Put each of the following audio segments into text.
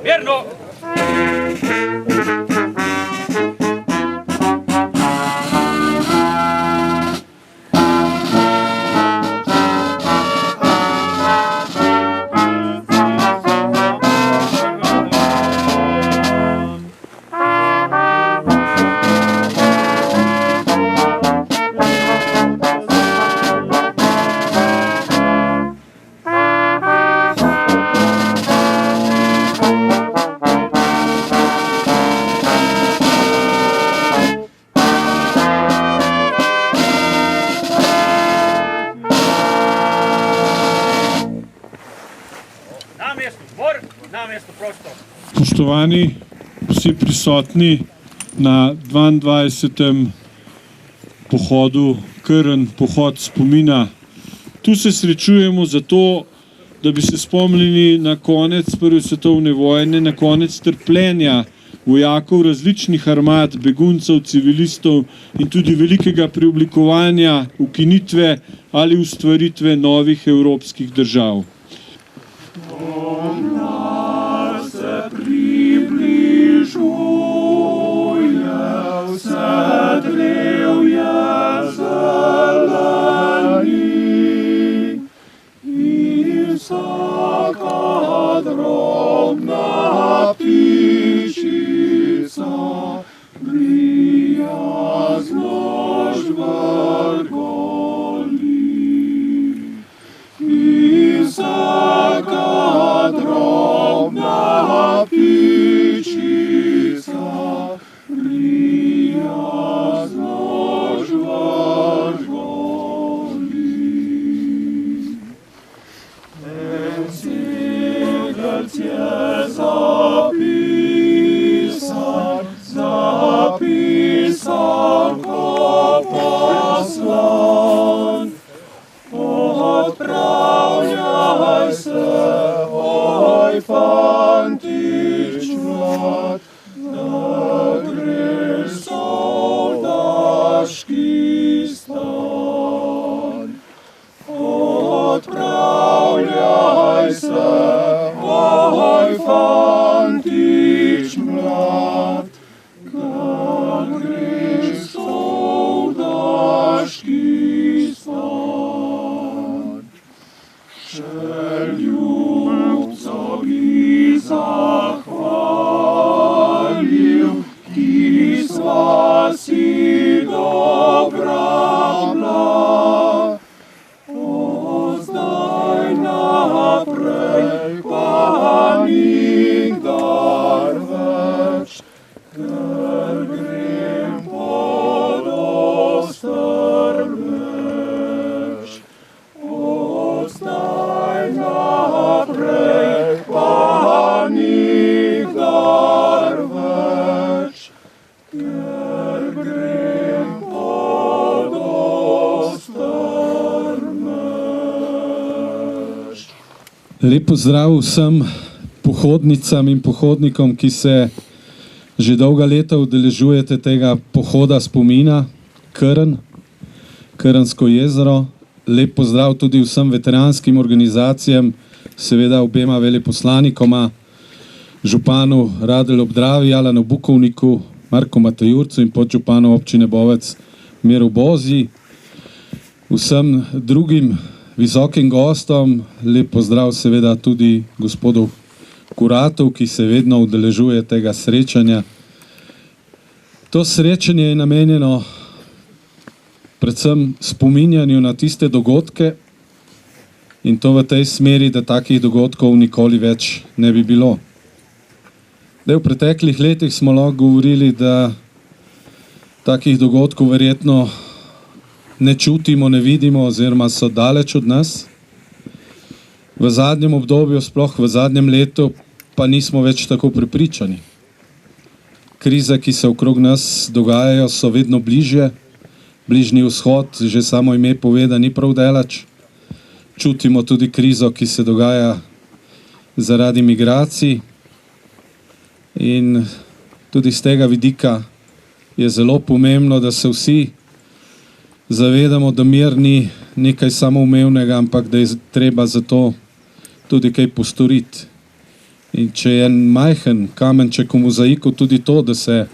Mirno! Spoštovani vsi prisotni na 22. pohodu Krn, pohod spomina. Tu se srečujemo zato, da bi se spomnili na konec Prve svetovne vojne, na konec trpljenja vojakov različnih armad, beguncev, civilistov in tudi velikega preoblikovanja, ukinitve ali ustvaritve novih evropskih držav. Lep pozdrav vsem pohodnicam in pohodnikom, ki se že dolga leta udeležujete tega pohoda spomina Krn, Krnsko jezero. Lep pozdrav tudi vsem veteranskim organizacijam, seveda obema veleposlanikoma, županu Radelu Obdravi, Alanu Bukovniku, Marku Matajurcu in podžupanu občine Bovec Miru Bozi, vsem drugim visokim gostom, lep pozdrav seveda tudi gospodu Kuratu, ki se vedno udeležuje tega srečanja. To srečanje je namenjeno predvsem spominjanju na tiste dogodke in to v tej smeri, da takih dogodkov nikoli več ne bi bilo. V preteklih letih smo lahko govorili, da takih dogodkov verjetno ne čutimo, ne vidimo oziroma so daleč od nas. V zadnjem obdobju, sploh v zadnjem letu, pa nismo več tako prepričani. Krize, ki se okrog nas dogajajo, so vedno bližje. Bližnji vzhod, že samo ime pove, da ni prav daleč. Čutimo tudi krizo, ki se dogaja zaradi migracij. In tudi z tega vidika je zelo pomembno, da se vsi zavedamo, da mir ni nekaj samoumevnega, ampak da je treba za to tudi kaj postoriti. In če je en majhen kamenček v mozaiku tudi to, da se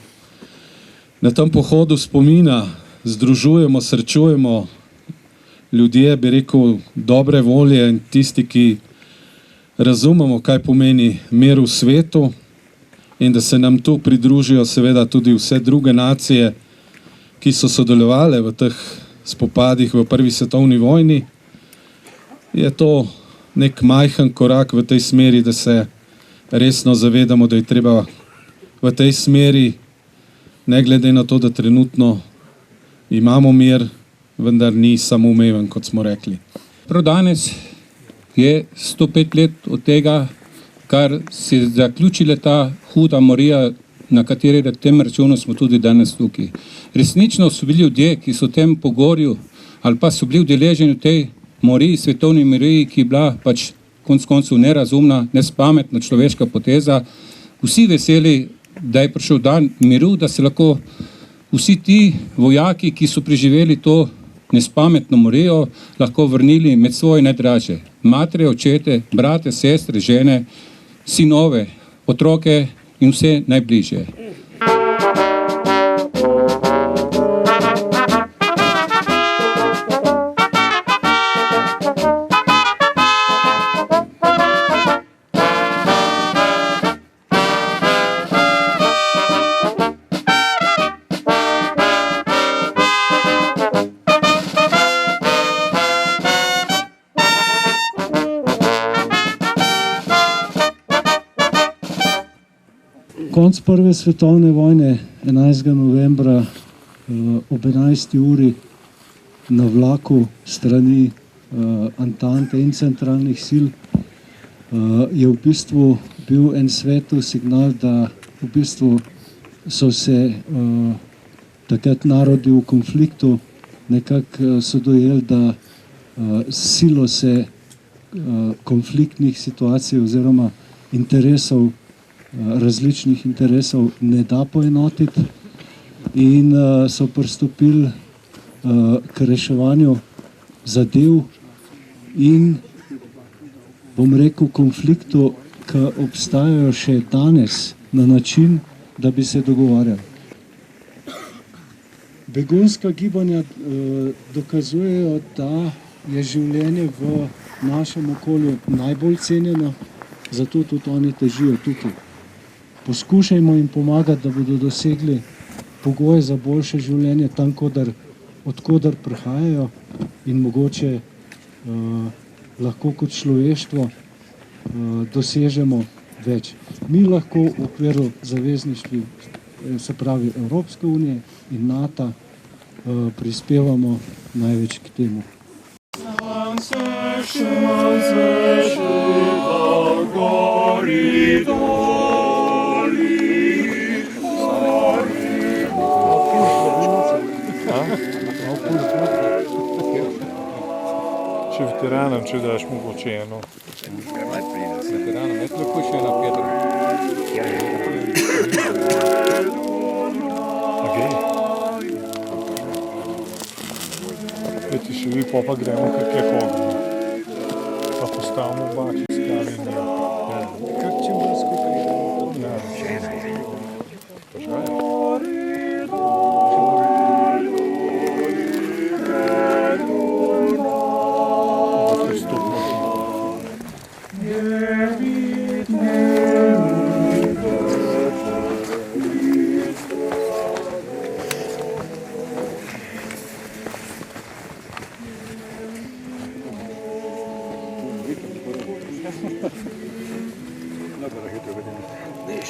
na tem pohodu spomina združujemo, srečujemo ljudje, bi rekel, dobre volje in tisti, ki razumemo, kaj pomeni mir v svetu, in da se nam tu pridružijo seveda tudi vse druge nacije, ki so sodelovali v teh spopadih v Prvi svetovni vojni, je to nek majhen korak v tej smeri, da se resno zavedamo, da je treba v tej smeri, ne glede na to, da trenutno imamo mir, vendar ni samoumeven, kot smo rekli. Prav danes je 105 let od tega, kar se je zaključila ta huda morija, na kateri tem računu smo tudi danes tukaj. Resnično so bili ljudje, ki so v tem pogorju ali pa so bili udeleženi v tej moriji, svetovni moriji, ki je bila pač konec koncev nerazumna, nespametna človeška poteza, vsi veseli, da je prišel dan miru, da se lahko vsi ti vojaki, ki so preživeli to nespametno morijo, lahko vrnili med svoje najdražje. Matere, očete, brate, sestre, žene, sinove, otroke in vse najbližje. Konc Prve svetovne vojne, 11. novembra ob 11. uri na vlaku strani Antante in centralnih sil je v bistvu bil en svetov signal, da v bistvu so se takrat narodi v konfliktu nekako so dojeli, da silo se konfliktnih situacij oziroma interesov, različnih interesov ne da poenotiti in so pristopili k reševanju zadev in, bom rekel, konfliktu, ki obstajajo še danes na način, da bi se dogovarjali. Begunska gibanja dokazujejo, da je življenje v našem okolju najbolj cenjeno, zato tudi oni težijo tukaj. Poskušajmo jim pomagati, da bodo dosegli pogoje za boljše življenje tam, odkudar prihajajo in mogoče lahko kot človeštvo dosežemo več. Mi lahko v okviru zavezništva, se pravi Evropske unije in NATO, prispevamo največ k temu. Če veteranom, če daš mogoče eno. Veteranom, jaz lahko še ena Petra. A gre? Vete, še vi pa gremo kakje hodimo. Pa postavimo bači s kavi. Kak čim bolj skupaj gremo.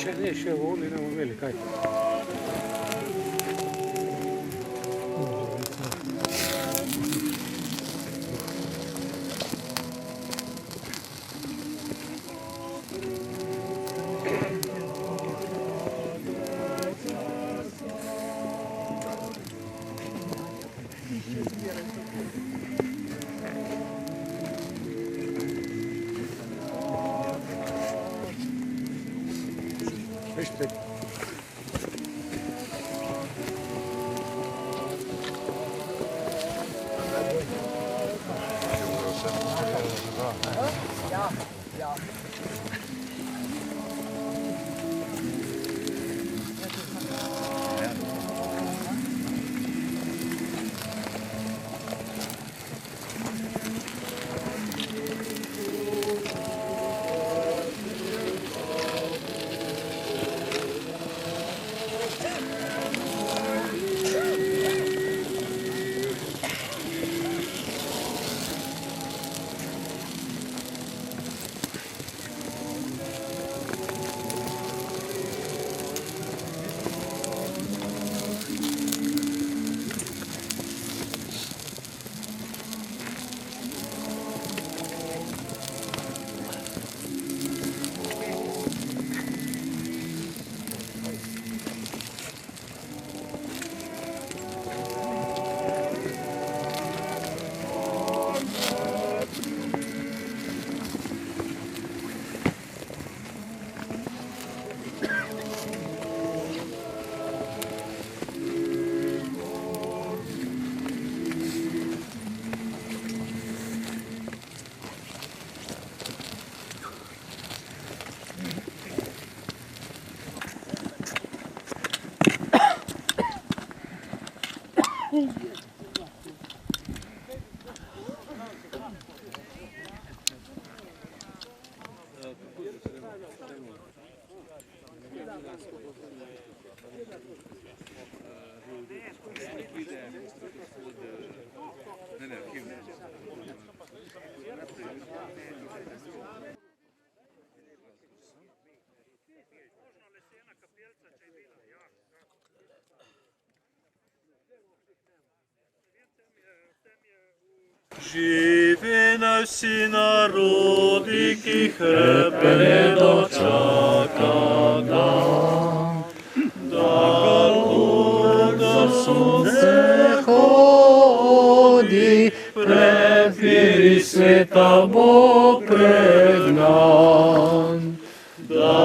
Ne, še vodi ne bomo imeli, kaj? Veš, te... Živi naj vsi narodi, ki hrepenje dočaka dan. Da ga sonce hodi, pred viri sveta bo pregnan. Da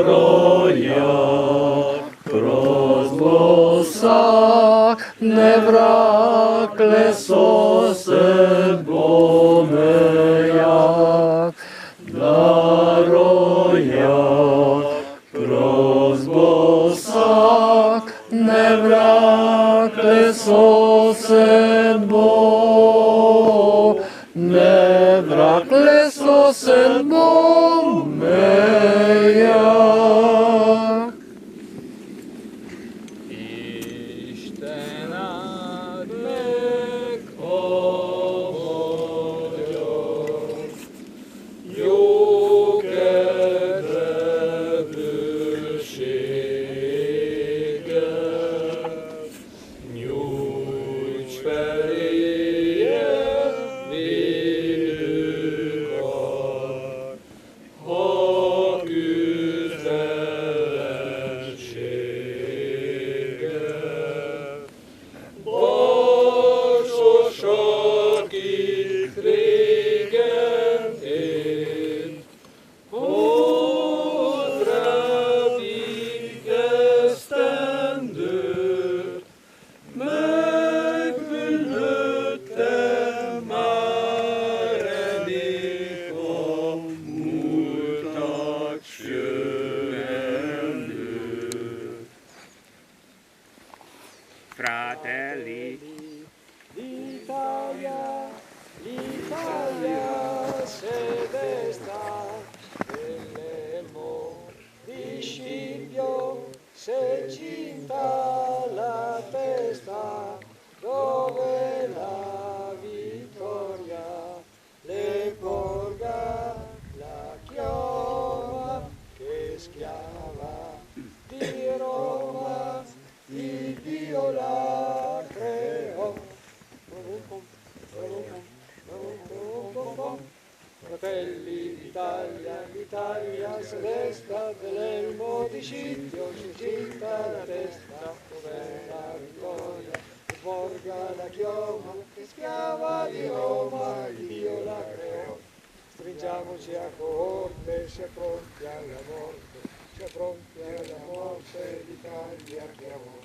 rojak prost bo vsak, ne vrag le sosed bo mejak. Da rojak prost bo vsak, ne vrag le sosed bo, ne vrag le sosed bo mejak. Fratelli, L'Italia, l'Italia se desta, nell'elmo di Scipio se cinta la testa, dove la vittoria le porga la chioma che schiava Scipio si cinta la testa, dov'è la vittoria? Borga la chioma, che schiava di Roma, Dio la creò. Stringiamoci a coorte, si è pronti alla morte, si è pronti alla morte, l'Italia chiamò.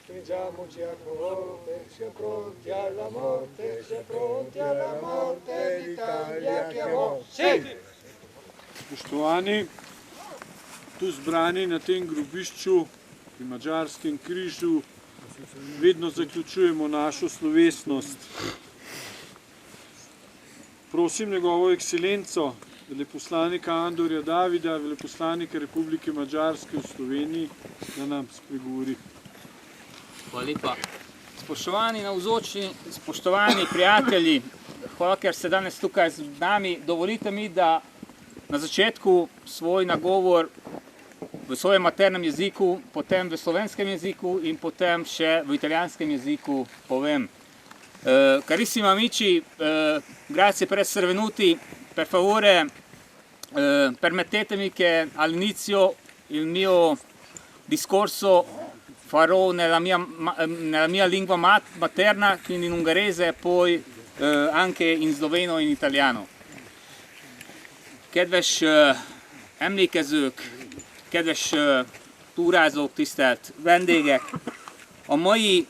Stringiamoci a coorte, si è pronti alla morte, si è pronti alla morte, l'Italia chiamò. Sì! Spoštovani, tu zbrani na tem grobišču pri Madžarskem križu vedno zaključujemo našo slovesnost. Prosim njegovo ekscelenco, veleposlanika Andorja Davida, veleposlanika Republike Madžarske v Sloveniji, da nam spregovori. Hvala lepa. Spoštovani navzoči, spoštovani prijatelji, hvala, ker ste danes tukaj z nami. Dovolite mi, da na začetku svoj nagovor v svojem maternem jeziku, potem v slovenskem jeziku in potem še v italijanskem jeziku povem. Carissimi amici, grazie per essere venuti. Per favore, permettetemi che all'inizio il mio discorso farò nella mia lingua materna, quindi in ungherese, e poi anche in szloveno e in italiano. Kedves emlékezők, kedves túrázók, tisztelt vendégek! A mai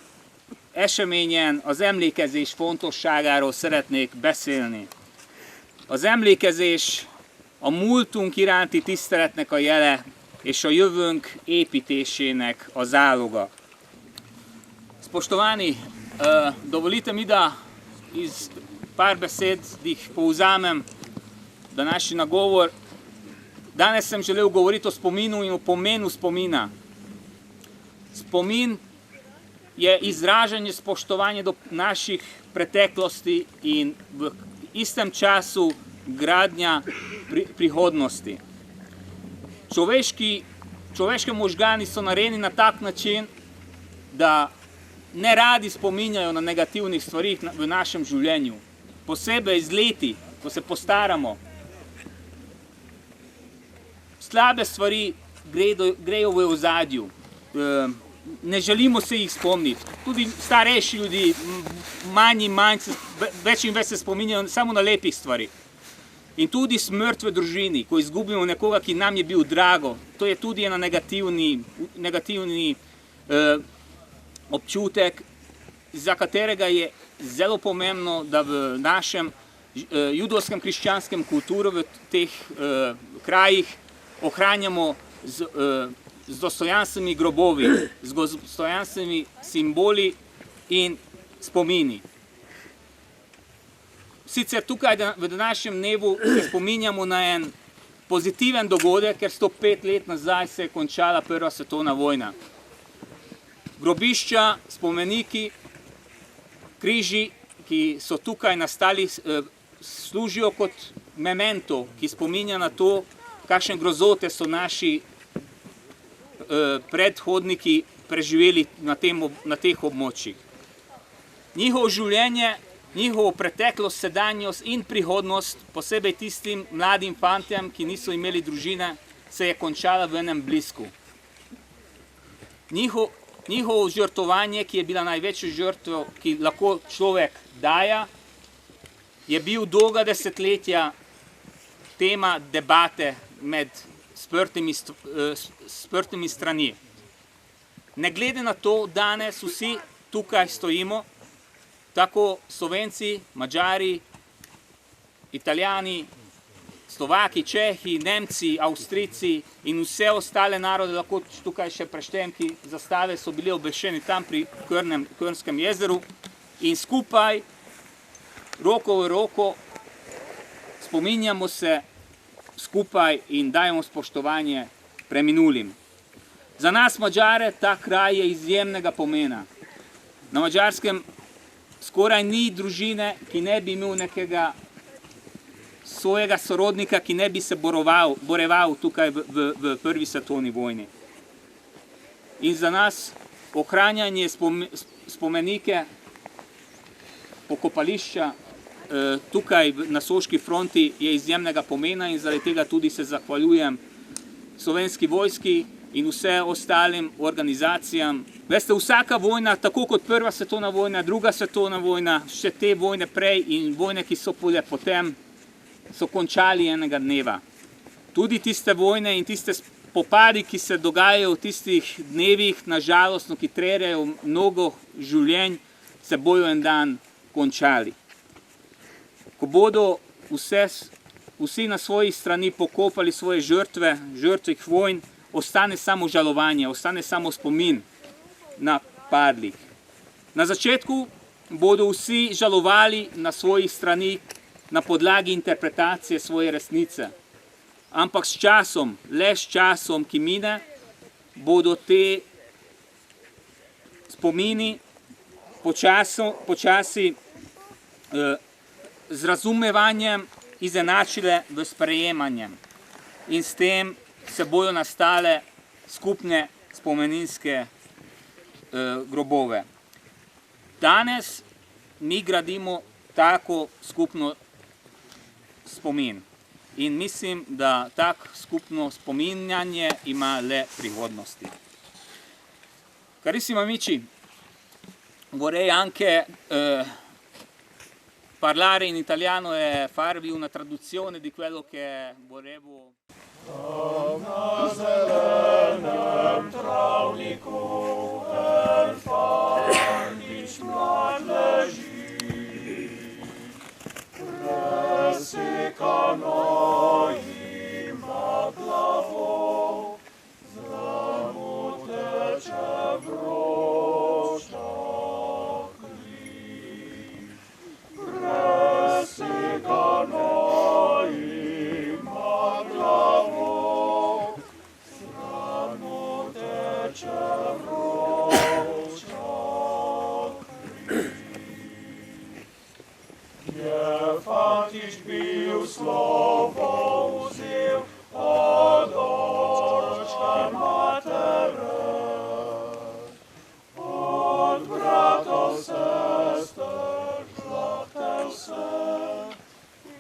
eseményen az emlékezés fontosságáról szeretnék beszélni. Az emlékezés a múltunk iránti tiszteletnek a jele, és a jövőnk építésének a záloga. Spoštovani, dovolite mi, da iz par besedih povzamem današnji nagovor. Danes sem želel govoriti o spominu in o pomenu spomina. Spomin je izražanje spoštovanja do naših preteklosti in v istem času gradnja prihodnosti. Človeški možgani so narejeni na tak način, da ne radi spominjajo na negativnih stvarih v našem življenju. Posebej z leti, ko se postaramo. Slabe stvari grejo v ozadju. Ne želimo se jih spomniti. Tudi starejši ljudi, manj in manj, več in več se spominjajo samo na lepih stvari. In tudi smrt v družini, ko izgubimo nekoga, ki nam je bil drago, to je tudi ena negativni občutek, za katerega je zelo pomembno, da v našem judovskem krščanskem kulturu v teh krajih ohranjamo z dostojanstvenimi grobovi, z dostojanstvenimi simboli in spomini. Sicer tukaj v današnjem dnevu se spominjamo na en pozitiven dogodek, ker 105 let nazaj se je končala Prva svetovna vojna. Grobišča, spomeniki, križi, ki so tukaj nastali, služijo kot memento, ki spominja na to, kakšne grozote so naši predhodniki preživeli na teh območjih. Njihovo življenje, njihovo preteklost, sedanjost in prihodnost, posebej tistim mladim fantjem, ki niso imeli družine, se je končala v enem blisku. Njihovo žrtvovanje, ki je bila največja žrtev, ki lahko človek daje, je bil dolga desetletja tema debate med sprtimi strani. Ne glede na to, danes vsi tukaj stojimo, tako Slovenci, Madžari, Italijani, Slovaki, Čehi, Nemci, Avstrijci in vse ostale narode, lahko tukaj še preštejem, ki zastave so bile obešeni tam pri Krnskem jezeru, in skupaj, roko v roko, spominjamo se skupaj in dajemo spoštovanje preminulim. Za nas Madžare ta kraj je izjemnega pomena. Na Madžarskem skoraj ni družine, ki ne bi imel nekega svojega sorodnika, ki ne bi se boreval tukaj v Prvi svetovni vojni. In za nas ohranjanje spomenike, pokopališča tukaj na Soški fronti je izjemnega pomena in zaradi tega tudi se zahvaljujem Slovenski vojski, in vse ostalim organizacijam. Veste, vsaka vojna, tako kot prva svetovna vojna, druga svetovna vojna, še te vojne prej in vojne, ki so bile potem, so končali enega dneva. Tudi tiste vojne in tiste spopadi, ki se dogajajo v tistih dnevih, nažalost, ki terjajo mnogo življenj, se bojo en dan končali. Ko bodo vsi na svoji strani pokopali svoje žrtve, žrtvih vojn, ostane samo žalovanje, ostane samo spomin na padlih. Na začetku bodo vsi žalovali na svojih strani na podlagi interpretacije svoje resnice. Ampak s časom, le s časom, ki mine, bodo te spomini počasi z razumevanjem izenačile v sprejemanjem. In s tem se bojo nastale skupne spomeninske grobove. Danes mi gradimo tako skupno spomin. In mislim, da tak skupno spominjanje ima le prihodnosti. Carissimi amici, vorrei anche parlare in italiano e farvi una traduzione di quello che volevo. Na zelenem travniku elfantič mlad leži, presekano ima glavo, zramu teče vroča kri. Presekano ima glavo, zramu teče vroča kri. Je fantič bil slovo vzel od očka matere, od bratov sester žlahtel se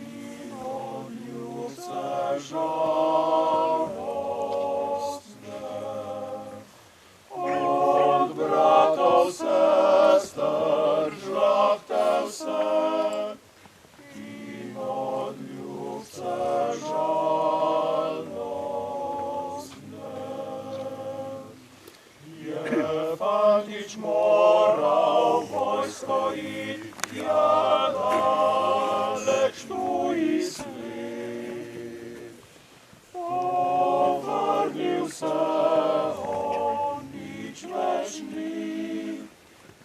in od ljubce žalostne. Od bratov sester žlahtel se in od ljubce žalostne. Je fantič moral vojsko iti tja daleč tuji svet. Povrnil se on nič več ni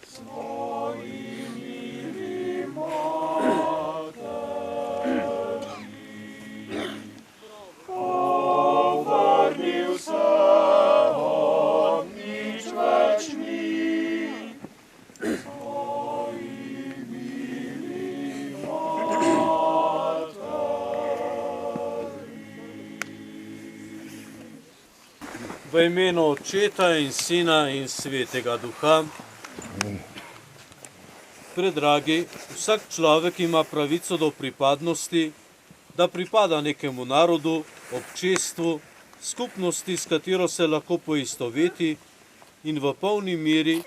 svoji mili materi. Povrnil se on nič več ni svoji mili V imenu Očeta in Sina in Svetega Duha. Predragi, vsak človek ima pravico do pripadnosti, da pripada nekemu narodu, občestvu, skupnosti, s katero se lahko poistoveti in v polni meri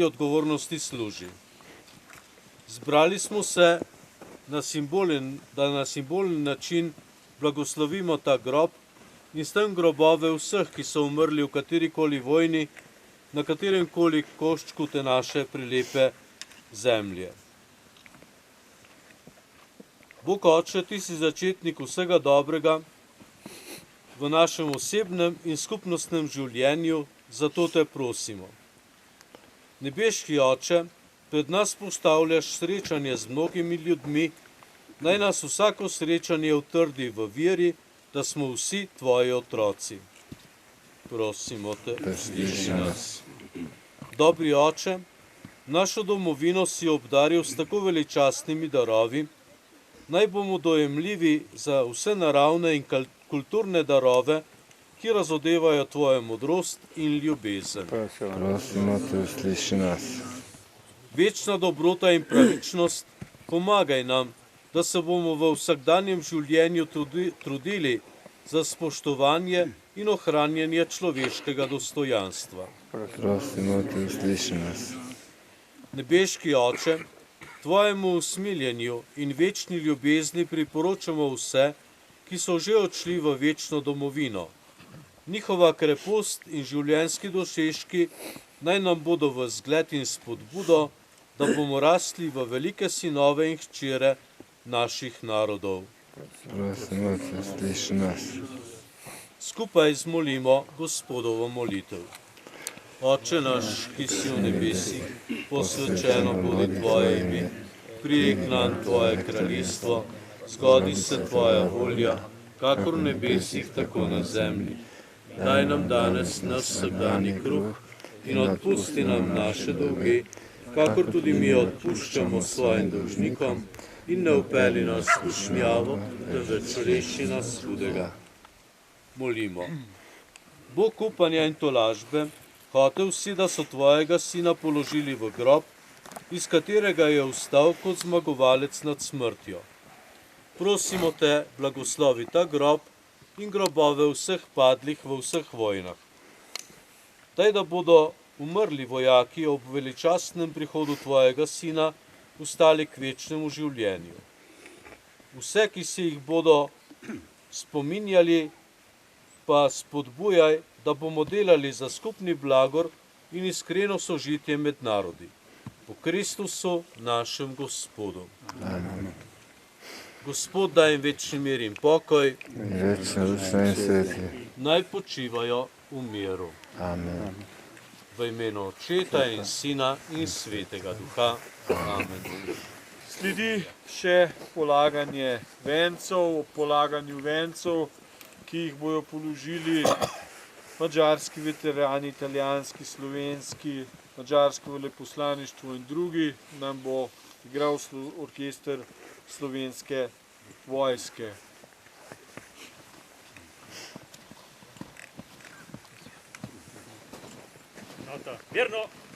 odgovornosti služi. Zbrali smo se, da na simbolen način blagoslovimo ta grob in s tem grobove vseh, ki so umrli v katerikoli vojni, na kateremkoli koščku te naše prelepe zemlje. Bog Oče, ti si začetnik vsega dobrega v našem osebnem in skupnostnem življenju, zato te prosimo. Nebeški Oče, pred nas postavljaš srečanje z mnogimi ljudmi, naj nas vsako srečanje utrdi v veri, da smo vsi tvoji otroci. Prosimo te, usliši nas. Dobri Oče, našo domovino si obdaril s tako veličastnimi darovi, naj bomo dojemljivi za vse naravne in kulturne darove, ki razodevajo tvojo modrost in ljubezen. Prosimo te, usliši nas. Večna dobrota in pravičnost, pomagaj nam, da se bomo v vsakdanjem življenju trudili za spoštovanje in ohranjanje človeškega dostojanstva. Prosimo te, usliši nas. Nebeški Oče, tvojemu usmiljenju in večni ljubezni priporočamo vse, ki so že odšli v večno domovino. Njihova krepost in življenjski dosežki naj nam bodo v zgled in spodbudo, da bomo rasli v velike sinove in hčere naših narodov. Prosimo te, usliši nas. Skupaj zmolimo Gospodovo molitev. Oče naš, ki si v nebesih, posvečeno bodi tvoje ime, pridi k nam tvoje kraljestvo, zgodi se tvoja volja, kakor v nebesih, tako na zemlji. Daj nam danes naš vsakdanji kruh in odpusti nam naše dolge, kakor tudi mi odpuščamo svojim dolžnikom, in ne vpelji nas v smjavo, temveč reši nas hudega. Molimo. Bog upanja in tolažbe, hotel si, da so tvojega sina položili v grob, iz katerega je vstal kot zmagovalec nad smrtjo. Prosimo te, blagoslovi ta grob in grobove vseh padlih v vseh vojnah. Daj, da bodo umrli vojaki ob veličastnem prihodu tvojega sina ustali k večnemu življenju. Vse, ki se jih bodo spominjali, pa spodbujaj, da bomo delali za skupni blagor in iskreno sožitje med narodi. Po Kristusu, našem Gospodu. Amen. Gospod, daj jim večni mir in pokoj, Večno duša in svetli. naj počivajo v miru. Amen. V imenu Očeta in Sina in Svetega Duha. Amen. Sledi še polaganje vencev, ob polaganju vencev, ki jih bojo položili madžarski veterani, italijanski, slovenski, madžarsko veleposlaništvo in drugi, nam bo igral orkester slovenske vojske. Verno!